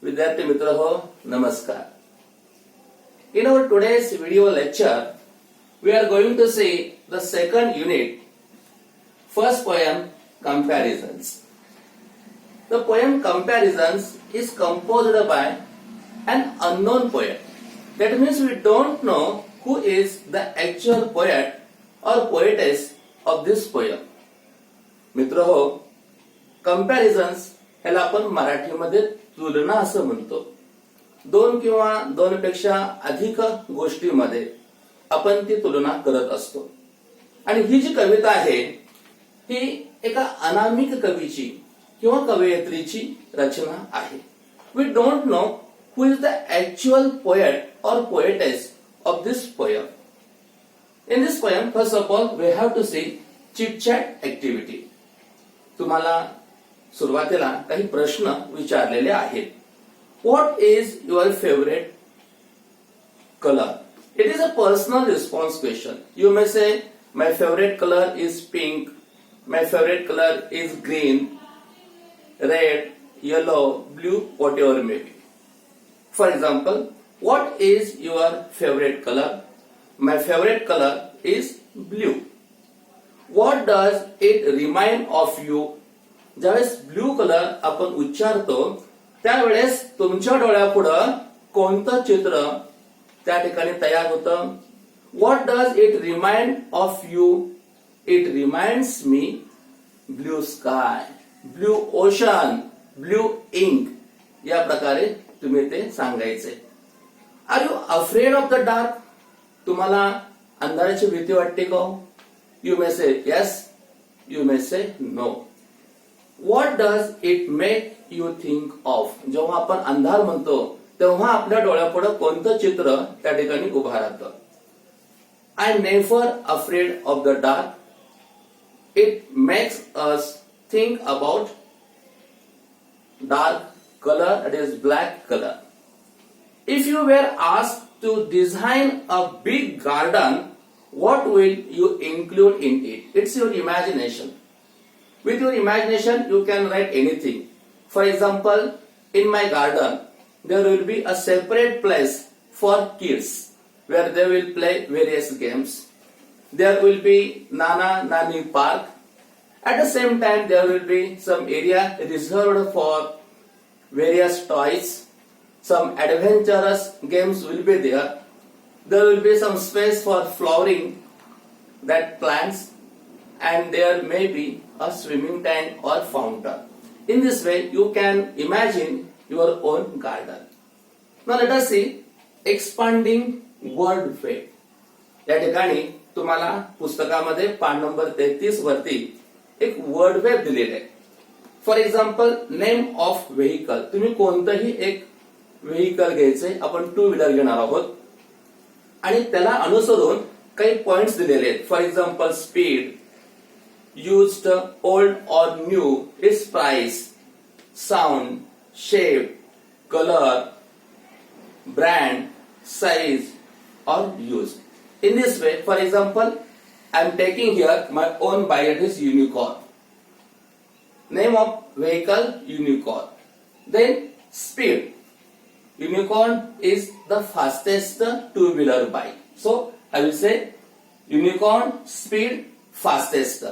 विद्यार्थी मित्र हो, नमस्कार. In our today's video lecture, we are going to see the second unit, first poem, Comparisons. The poem Comparisons is composed by an unknown poet. That means we don't know who is the actual poet or poetess of this poem. मित्र हो, Comparisons ह्याला आपण मराठीमध्ये तुलना असं म्हणतो. दोन किंवा दोनपेक्षा अधिक गोष्टींमध्ये आपण ती तुलना करत असतो. आणि ही जी कविता आहे ही एका अनामिक कवीची किंवा कवयित्रीची रचना आहे. We don't know who is the actual poet or poetess of this poem. In this poem first of all we have to see chit chat activity. तुम्हाला सुरुवातीला काही प्रश्न विचारलेले आहेत. What is your favourite colour? It is a personal response question. You may say my favourite colour is pink, my favourite colour is green, red, yellow, blue, whatever may be. For example, what is your favourite colour? My favourite colour is blue. What does it remind of you? ज्यावेळेस blue colour आपण उच्चारतो त्यावेळेस तुमच्या डोळ्यापुढं कोणतं चित्र त्या ठिकाणी तयार होतं? What does it remind of you? It reminds me blue sky, blue ocean, blue ink. या प्रकारे तुम्ही ते सांगायचे. Are you afraid of the dark? तुम्हाला अंधाराची भीती वाटते का? यू मे से येस, यू मे से no. What does it make you think of? जेव्हा आपण अंधार म्हणतो तेव्हा आपल्या डोळ्यापुढे कोणतं चित्र त्या ठिकाणी उभं राहतं? I never afraid of the dark. It makes us think about dark color, that is black color. If you were asked to design a big garden, what will you include in it? It's your imagination. With your imagination, you can write anything. For example, in my garden, there will be a separate place for kids where they will play various games. There will be Nana Nani Park. At the same time, there will be some area reserved for various toys. Some adventurous games will be there. There will be some space for flowering that plants, and there may be a swimming tank or fountain. In this way, you can imagine your own garden. Now let us see expanding word web. या ठिकाणी तुम्हाला पुस्तकामध्ये पान number 33 वरती एक word web दिलेले आहे. For example, name of vehicle. तुम्ही कोणतंही एक व्हेकल घ्यायचे. आपण टू व्हीलर घेणार आहोत आणि त्याला अनुसरून काही पॉइंट्स दिलेले आहेत. For example, speed, used, old or new, its price, sound, shape, color, brand, size or use. In this way, for example, I am taking here my own bike, it is unicorn. Name of vehicle, unicorn. Then speed. Unicorn is the fastest two-wheeler bike. So I will say unicorn, speed, fastest.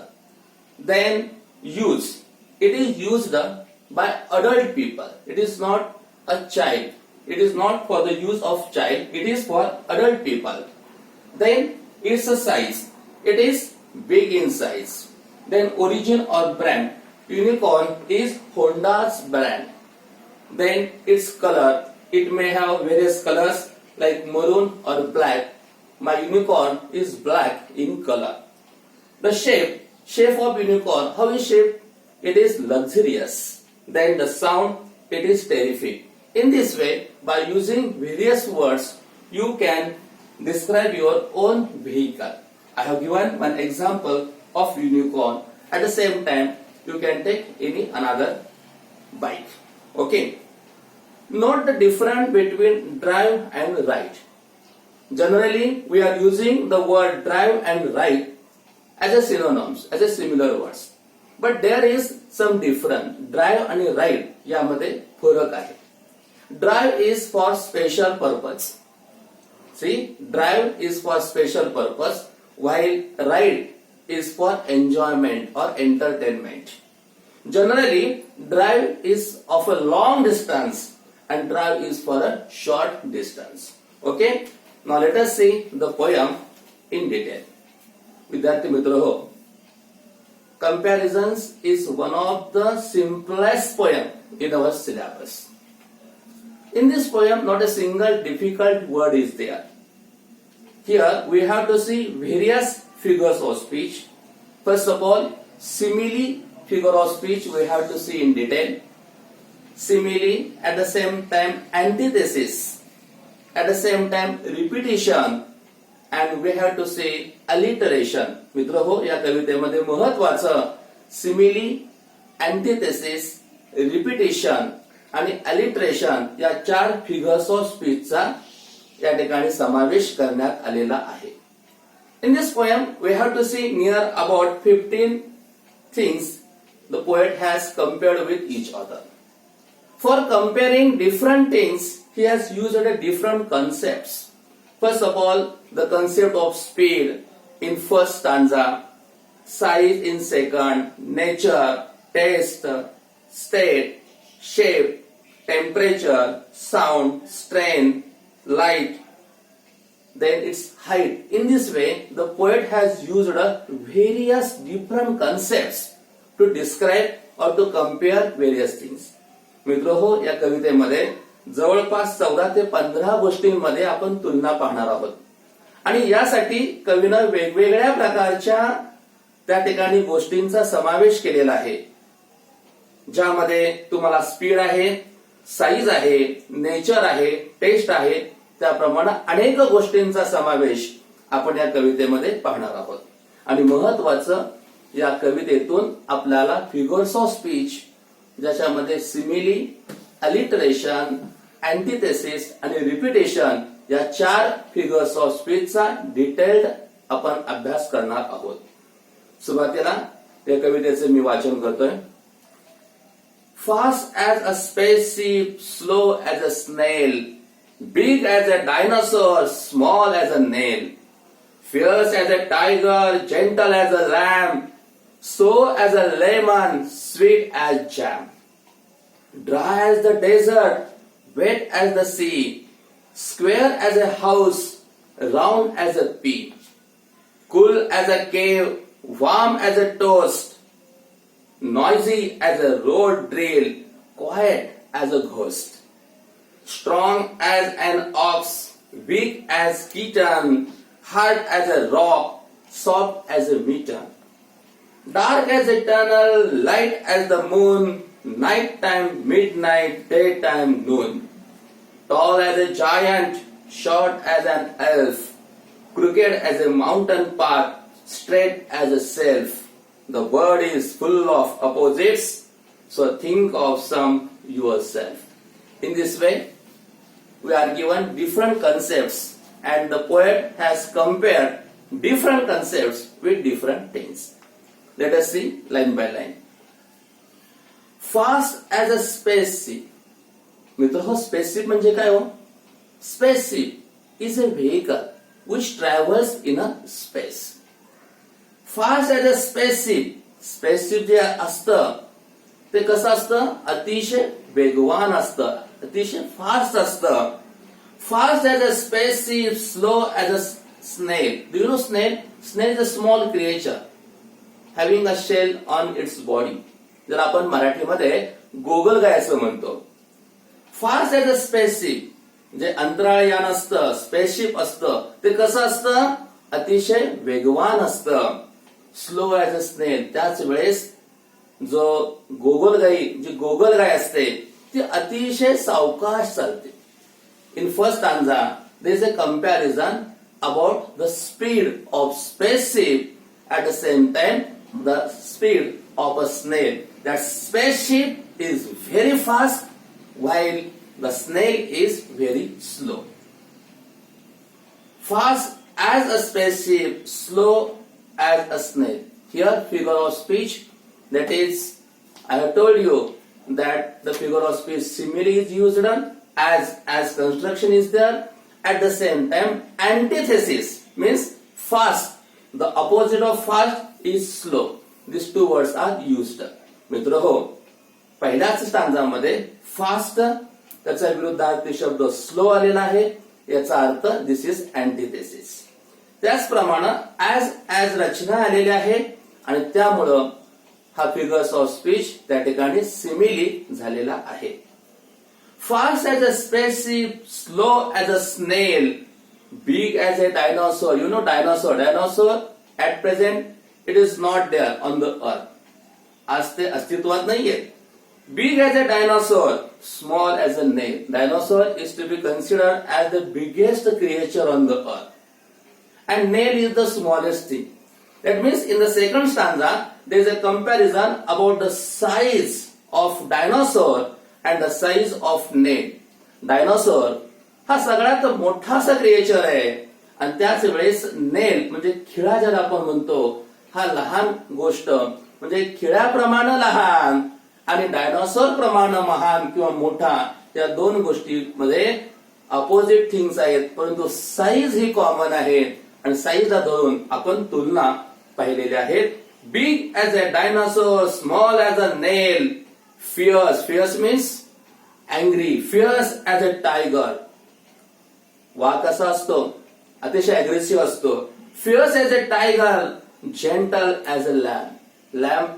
Then use. It is used by adult people. It is not a child. It is not for the use of child. It is for adult people. Then its a size. It is big in size. Then origin or brand. Unicorn is Honda's brand. Then its color. It may have various colors like maroon or black. My unicorn is black in color. The shape. Shape of unicorn, how is shape? It is luxurious. Then the sound, it is terrific. In this way, by using various words, you can describe your own vehicle. I have given one example of unicorn. At the same time, you can take any another bike. Okay. Note the difference between drive and ride. Generally, we are using the word drive and ride as a synonyms, as a similar words. But there is some difference. Drive आणि ride यामध्ये फरक आहे. Drive is for special purpose. See, drive is for special purpose while ride is for enjoyment or entertainment. Generally, drive is of a long distance and drive is for a short distance. Okay? Now let us see the poem in detail. Vidyarthi Mitra ho, comparisons is one of the simplest poem in our syllabus. In this poem, not a single difficult word is there. Here we have to see various figures of speech. First of all, simile figure of speech we have to see in detail. Simile, at the same time antithesis, at the same time repetition, and we have to say alliteration. मित्र हो, या कवितेमध्ये महत्वाचं simile, antithesis, repetition आणि alliteration या 4 figures of speech चा या ठिकाणी समावेश करण्यात आलेला आहे. In this poem we have to see near about 15 things the poet has compared with each other. For comparing different things, he has used different concepts. First of all, the concept of speed in first stanza, size in second, nature, taste, state, shape, temperature, sound, strength, light, then its height. In this way, the poet has used various different concepts to describe or to compare various things. मित्र हो, या कवितेमध्ये जवळपास 14 ते 15 गोष्टींमध्ये आपण तुलना पाहणार आहोत आणि यासाठी कवीनं वेगवेगळ्या प्रकारच्या त्या ठिकाणी गोष्टींचा समावेश केलेला आहे, ज्यामध्ये तुम्हाला स्पीड आहे, साईज आहे, नेचर आहे, टेस्ट आहे, त्याप्रमाणे अनेक गोष्टींचा समावेश आपण या कवितेमध्ये पाहणार आहोत. आणि महत्वाचं, या कवितेतून आपल्याला फिगर्स ऑफ स्पीच, ज्याच्यामध्ये सिमिली, अलिटरेशन, अँटिथेसिस आणि रिपिटेशन या 4 फिगर्स ऑफ स्पीचचा डिटेल्ड आपण अभ्यास करणार आहोत. सुरुवातीला या कवितेचे मी वाचन करतोय. Fast as a spaceship, slow as a snail, big as a dinosaur, small as a nail, fierce as a tiger, gentle as a lamb, sour as a lemon, sweet as jam, dry as the desert, wet as the sea, square as a house, round as a pea, cool as a cave, warm as a toast, noisy as a road drill, quiet as a ghost, strong as an ox, weak as kitten, hard as a rock, soft as a mitten, dark as a tunnel, light as the moon, night time, midnight, daytime, noon, tall as a giant, short as an elf, crooked as a mountain path, straight as a self. The world is full of opposites, so think of some yourself. In this way, we are given different concepts and the poet has compared different concepts with different things. Let us see line by line. Fast as a spaceship. मित्र हो, spaceship म्हणजे काय हो? Spaceship is a vehicle which travels in a space. Fast as a spaceship जे असतं ते कसं असतं? अतिशय वेगवान असतं, अतिशय फास्ट असतं. Fast as a spaceship, slow as a snail. Do you know snail? Snail is a small creature having a shell on its body. जर आपण मराठीमध्ये गोगलगाय असं म्हणतो. फास्ट एज अ स्पेसशिप जे अंतराळयान असतं, स्पेसशिप असतं, ते कसं असतं? अतिशय वेगवान असतं. स्लो ऍज अ स्नेल, त्याच वेळेस जो गोगलगाय असते ती अतिशय सावकाश चालते. In first stanza there is a comparison about the speed of spaceship at the same time the speed of a snail. That spaceship is very fast while the snail is very slow. Fast as a spaceship, slow as a snail. Here figure of speech, that is, I have told you that the figure of speech simile is used, as construction is there. At the same time, antithesis means fast. The opposite of fast is slow. These two words are used. मित्र हो, पहिल्याच स्टांजामध्ये fast त्याचा विरुद्धार्थी शब्द slow आलेला आहे. याचा earth this is अँटिथेसिस. त्याचप्रमाणे as रचना आलेली आहे आणि त्यामुळं हा फिगर्स ऑफ स्पीच त्या ठिकाणी सिमिली झालेला आहे. Fast as a spaceship, slow as a snail, big as a dinosaur. You know dinosaur at present it is not there on the earth. आज ते अस्तित्वात नाहीये. Big as a dinosaur, small as a nail. Dinosaur is to be considered as the biggest creature on the earth. And nail is the smallest thing. That means in the second stanza, there is a comparison about the size of dinosaur and the size of nail. Dinosaur हा सगळ्यात मोठासा creature आहे आणि त्याच वेळेस nail म्हणजे खिळा ज्याला आपण म्हणतो हा लहान गोष्ट म्हणजे खिळ्याप्रमाणे लहान आणि डायनोसॉर प्रमाणे महान किंवा मोठा. त्या दोन गोष्टीमध्ये अपोजिट थिंग्स आहेत परंतु साईज ही कॉमन आहे आणि साईजला धरून आपण तुलना पाहिलेल्या आहेत. Big as a dinosaur, small as a nail, fierce means angry, fierce as a tiger. वाघ कसा असतो? अतिशय अग्रेसिव्ह असतो. Fierce as a tiger, gentle as a lamb,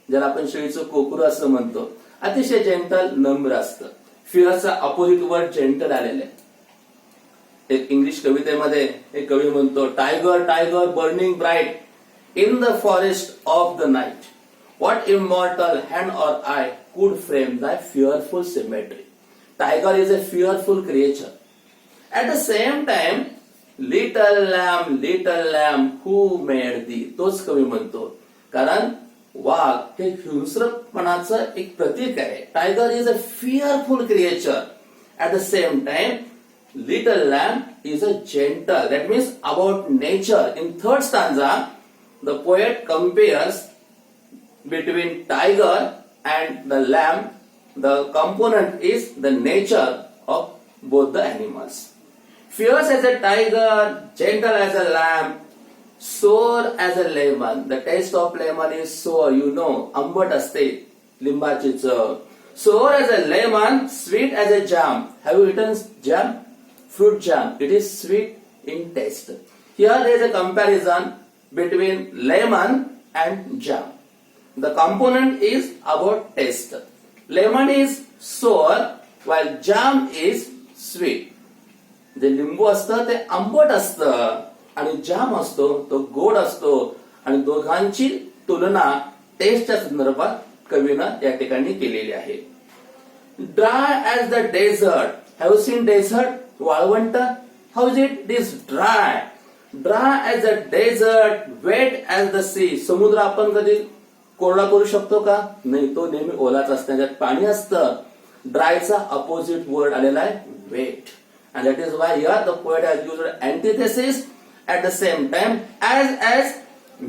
ज्याला आपण शेळीचं कोकरू असं म्हणतो, अतिशय जेंटल नम्र असतं. फियर्सचा अपोजिट वर्ड जेंटल आलेलं आहे. एक इंग्लिश कवितेमध्ये एक कवी म्हणतो, tiger tiger burning bright in the forest of the night, what immortal hand or I could frame thy fearful symmetry. Tiger is a fearful creature. At the same time, little lamb, who made thee? तोच कवी म्हणतो. कारण वाघ हे हिंस्रपणाचं एक प्रतीक आहे. Tiger is a fearful creature. At the same time, little lamb is a gentle. That means about nature. In third stanza, the poet compares between tiger and the lamb. The component is the nature of both the animals. Fierce as a tiger, gentle as a lamb, sour as a lemon. The taste of lemon is sour, you know, आंबट असते लिंबाची चव. Sour as a lemon, sweet as a jam. Have you eaten jam? Fruit jam. It is sweet in taste. Here there is a comparison between lemon and jam. The component is about taste. Lemon is sour while jam is sweet. जे लिंबू असतं ते आंबट असतं आणि जाम असतो तो गोड असतो आणि दोघांची तुलना टेस्टच्या संदर्भात कवीनं या ठिकाणी केलेली आहे. Dry as the desert. Have you seen desert? वाळवंट. How is it? It is dry. Dry as a desert, wet as the sea. समुद्र आपण कधी कोरडा करू शकतो का? नाही, तो नेहमी ओलाच असतो, त्यात पाणी असतं. ड्रायचा अपोजिट वर्ड आलेला आहे wait. And that is why here the poet has used antithesis. At the same time, as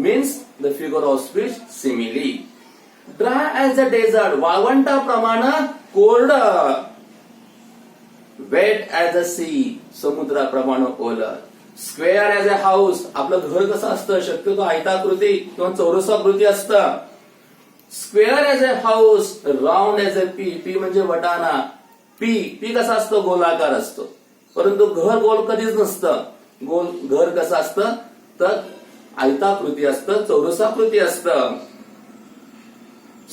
means the figure of speech simile. Dry as the desert, वाळवंटा प्रमाणे कोरड. Wet as the sea, समुद्राप्रमाणे ओलं. Square as a house, आपलं घर कसं असतं? शक्यतो आयताकृती किंवा चौरसाकृती असतं. Square as a house, round as a pea. Pea म्हणजे वटाणा. पी कसा असतो? गोलाकार असतो. परंतु घर गोल कधीच नसतं. घर कसं असतं तर आयताकृती असतं, चौरसाकृती असतं.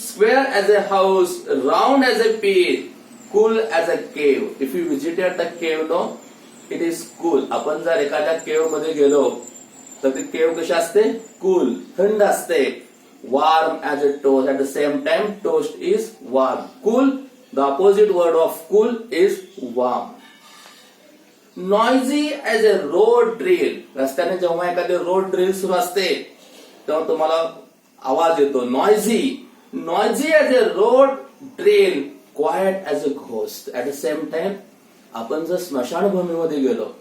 Square as a house, round as a pea, cool as a cave. If you visited the cave, no, it is cool. आपण जर एखाद्या केव मध्ये गेलो तर ती केव कशी असते? कूल, थंड असते. Warm as a toast. At the same time toast is warm. Cool, the opposite word of cool is warm. Noisy as a road drill. रस्त्याने जेव्हा एखादी रोड ड्रिल सुरू असते तेव्हा तुम्हाला आवाज येतो noisy. Noisy as a road drill, quite as a ghost. At the same time आपण जर स्मशानभूमीमध्ये गेलो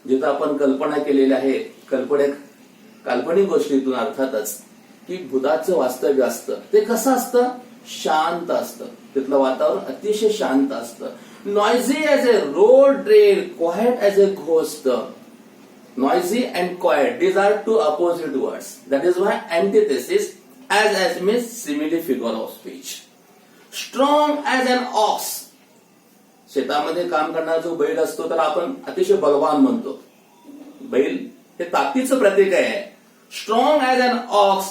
जिथं आपण कल्पना केलेली आहे, काल्पनिक गोष्टीतून अर्थातच, की भूताचं वास्तव्य असतं, ते कसं असतं? शांत असतं. तिथलं वातावरण अतिशय शांत असतं. Noisy as a road rail, quiet as a ghost. Noisy and quiet, these are two opposite words. That is why antithesis, as means simile figure of speech. Strong as an ox. शेतामध्ये काम करणारा जो बैल असतो तर आपण अतिशय बलवान म्हणतो. बैल हे ताकदीचं प्रतीक आहे. Strong as an ox,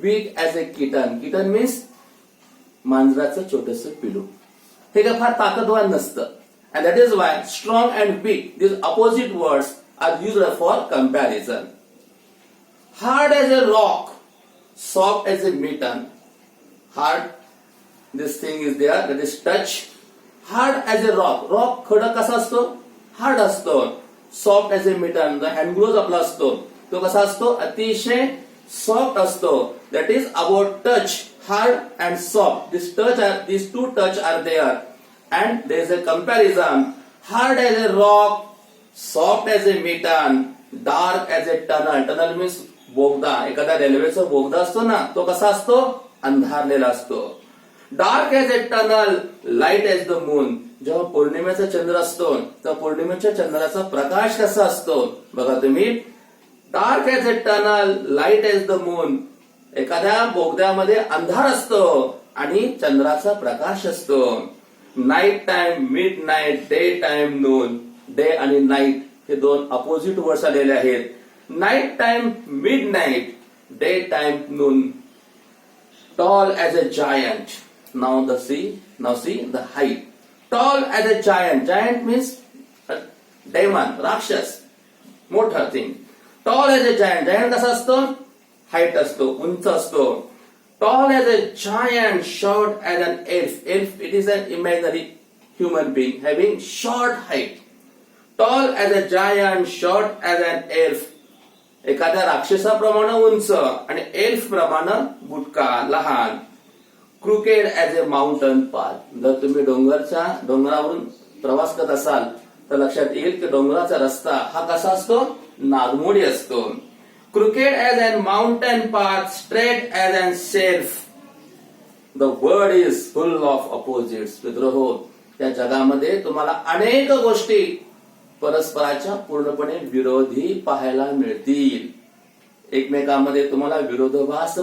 weak as a kitten. Kitten means मांजराचं छोटस पिलू. हे काय फार ताकदवान नसतं. And that is why strong and weak, this opposite words are used for comparison. Hard as a rock, soft as a mitten. Hard, this thing is there, that is touch. Hard as a rock, rock खडक कसा असतो? Hard असतो. Soft as a mitten, जो hand glove आपला असतो तो कसा असतो? अतिशय सॉफ्ट असतो. That is about touch, hard and soft. This two touch are there and there is a comparison. Hard as a rock, soft as a mitten, dark as a tunnel. Tunnel means बोगदा. एखादा रेल्वेचा बोगदा असतो ना, तो कसा असतो? अंधारलेला असतो. Dark as a tunnel, light as the moon. जेव्हा पौर्णिमेचा चंद्र असतो तर पौर्णिमेच्या चंद्राचा प्रकाश कसा असतो बघा तुम्ही. Dark as a tunnel, light as the moon. एखाद्या बोगद्यामध्ये अंधार असतो आणि चंद्राचा प्रकाश असतो. Night time, midnight, day time, noon. Day आणि नाईट हे दोन अपोजिट वर्ड्स आलेले आहेत. Night time, midnight, day time, noon. Tall as a giant. Now see the height. Tall as a giant. Giant means a demon, rakshas, मोठा thing. Tall as a giant. Giant कसा असतो? Height असतो, उंच असतो. Tall as a giant, short as an elf. Elf, it is an imaginary human being having short height. Tall as a giant, short as an elf. एखाद्या राक्षसाप्रमाणे उंच आणि elf प्रमाणे बुटका, लहान. Crooked as a mountain path. जर तुम्ही डोंगरावरून प्रवास करत असाल तर लक्षात येईल की डोंगराचा रस्ता हा कसा असतो? नागमोडी असतो. Crooked as an mountain path, straight as an shelf. The world is full of opposites. मित्रहो, या जगामध्ये तुम्हाला अनेक गोष्टी परस्पराच्या पूर्णपणे विरोधी पाहायला मिळतील. एकमेकांमध्ये तुम्हाला विरोधाभास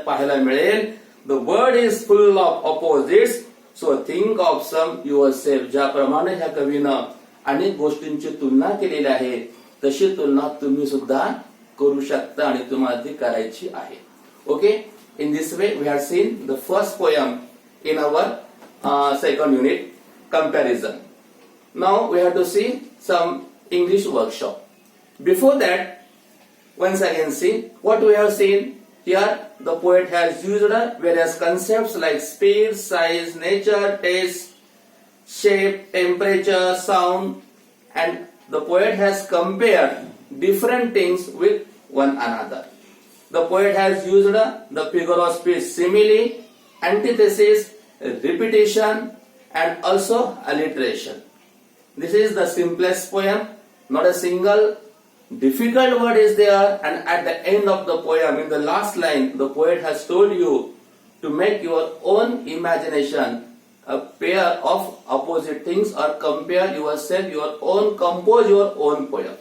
पाहायला मिळेल. The world is full of opposites, so think of some yourself. ज्याप्रमाणे ह्या कवीनं अनेक गोष्टींची तुलना केलेली आहे तशी तुलना तुम्ही सुद्धा करू शकता आणि तुम्हाला ती करायची आहे. Okay, in this way we have seen the first poem in our second unit, comparison. Now we have to see some English workshop. Before that, once again see what we have seen here. The poet has used various concepts like speed, size, nature, taste, shape, temperature, sound, and the poet has compared different things with one another. The poet has used the figure of speech, simile, antithesis, repetition, and also alliteration. This is the simplest poem. Not a single difficult word is there, and at the end of the poem, in the last line, the poet has told you to make your own imagination a pair of opposite things or compare yourself, your own, compose your own poem.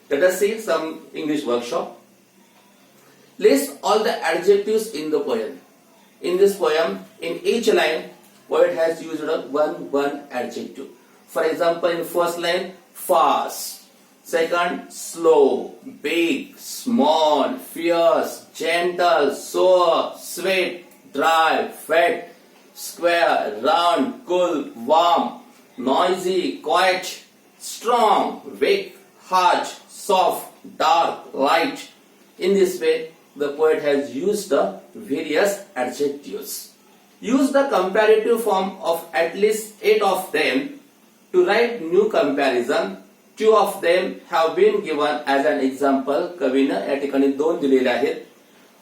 Let us see some English workshop. List all the adjectives in the poem. In this poem, in each line, poet has used one adjective. For example, in first line, fast. Second, slow, big, small, fierce, gentle, sour, sweet, dry, fat, square, round, cool, warm, noisy, quiet, strong, weak, harsh, soft, dark, light. In this way, the poet has used the various adjectives. Use the comparative form of at least 8 of them to write new comparison. 2 of them have been given as an example. कवीनं या ठिकाणी 2 दिलेले आहेत.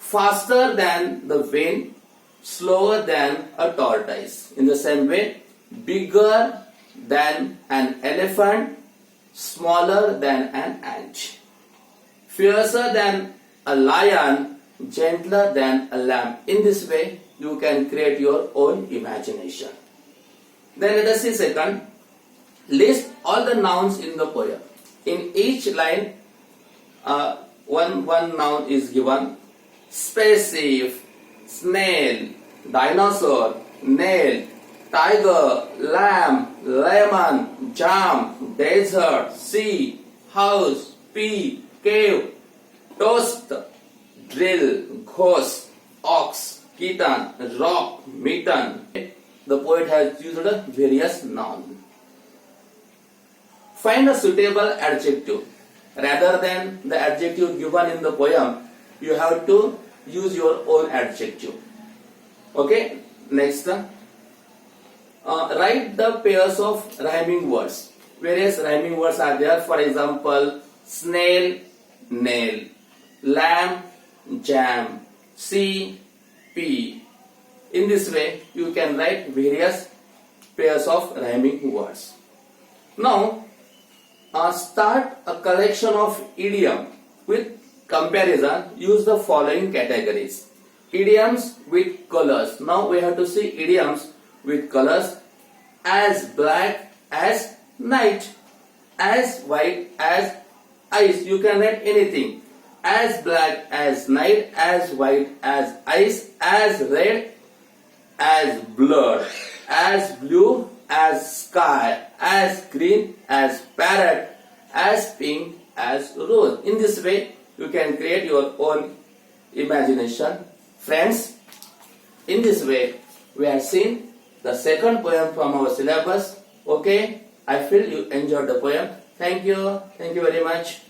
Faster than the wind, slower than a tortoise. In the same way, bigger than an elephant, smaller than an ant. Fiercer than a lion, gentler than a lamb. In this way, you can create your own imagination. Then let us see second. List all the nouns in the poem. In each line, one noun is given. Spaceship, snail, dinosaur, nail, tiger, lamb, lemon, jam, desert, sea, house, pea, cave, toast, drill, ghost, ox, kitten, rock, mitten. The poet has used various nouns. Find a suitable adjective. Rather than the adjective given in the poem, you have to use your own adjective. Okay, next. Write the pairs of rhyming words. Various rhyming words are there. For example, snail, nail, lamb, jam, sea, pea. In this way, you can write various pairs of rhyming words. Now, start a collection of idiom with comparison. Use the following categories. Idioms with colors. Now we have to see idioms with colors. As black as night, as white as ice. You can write anything. As black as night, as white as ice, as red as blood, as blue as sky, as green as parrot, as pink as rose. In this way, you can create your own imagination. Friends, in this way, we have seen the second poem from our syllabus. Okay, I feel you enjoyed the poem. Thank you very much.